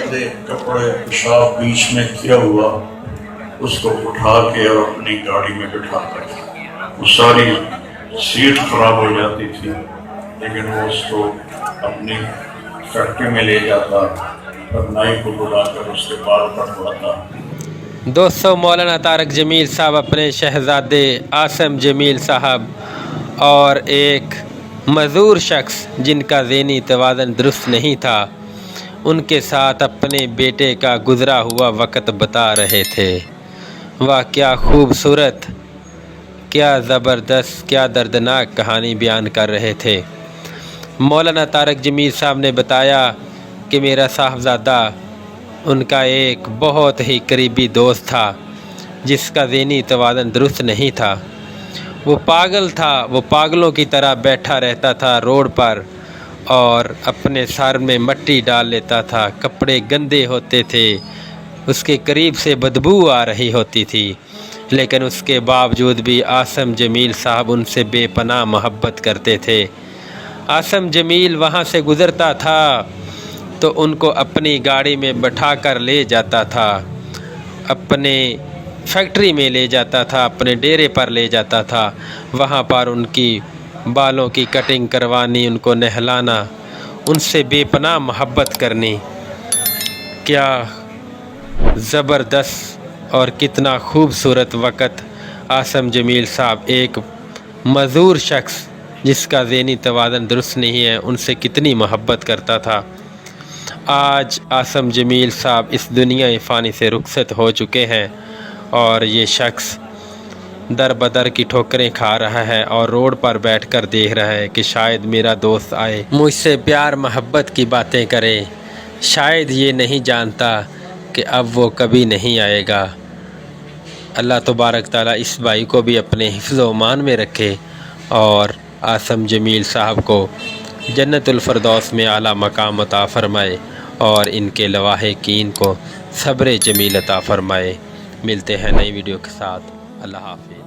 گندے کپڑے پیشاب بیچ میں کیا ہوا اس کو اٹھا کے اور اپنی گاڑی میں بٹھا کر وہ ساری سیٹ خراب ہو جاتی تھی لیکن وہ اس کو اپنی فیکٹری میں لے جاتا اور نائی کو بلا کر اس کے بال کٹواتا۔ دوستو، مولانا طارق جمیل صاحب اپنے شہزادے عاصم جمیل صاحب اور ایک معذور شخص جن کا ذہنی توازن درست نہیں تھا ان کے ساتھ اپنے بیٹے کا گزرا ہوا وقت بتا رہے تھے۔ واہ، کیا خوبصورت، کیا زبردست، کیا دردناک کہانی بیان کر رہے تھے۔ مولانا طارق جمیل صاحب نے بتایا کہ میرا صاحبزادہ ان کا ایک بہت ہی قریبی دوست تھا جس کا ذہنی توازن درست نہیں تھا۔ وہ پاگل تھا، وہ پاگلوں کی طرح بیٹھا رہتا تھا روڈ پر اور اپنے سر میں مٹی ڈال لیتا تھا، کپڑے گندے ہوتے تھے، اس کے قریب سے بدبو آ رہی ہوتی تھی، لیکن اس کے باوجود بھی عاصم جمیل صاحب ان سے بے پناہ محبت کرتے تھے۔ عاصم جمیل وہاں سے گزرتا تھا تو ان کو اپنی گاڑی میں بٹھا کر لے جاتا تھا، اپنے فیکٹری میں لے جاتا تھا، اپنے ڈیرے پر لے جاتا تھا، وہاں پر ان کی بالوں کی کٹنگ کروانی، ان کو نہلانا، ان سے بے پناہ محبت کرنی۔ کیا زبردست اور کتنا خوبصورت وقت عاصم جمیل صاحب ایک معذور شخص جس کا ذہنی توازن درست نہیں ہے ان سے کتنی محبت کرتا تھا۔ آج عاصم جمیل صاحب اس دنیا فانی سے رخصت ہو چکے ہیں اور یہ شخص در بدر کی ٹھوکریں کھا رہا ہے اور روڈ پر بیٹھ کر دیکھ رہا ہے کہ شاید میرا دوست آئے، مجھ سے پیار محبت کی باتیں کرے، شاید یہ نہیں جانتا کہ اب وہ کبھی نہیں آئے گا۔ اللہ تبارک تعالیٰ اس بھائی کو بھی اپنے حفظ و امان میں رکھے اور عاصم جمیل صاحب کو جنت الفردوس میں اعلیٰ مقام عطا فرمائے اور ان کے لواحقین کو صبر جمیل عطا فرمائے۔ ملتے ہیں نئی ویڈیو کے ساتھ، اللہ حافظ۔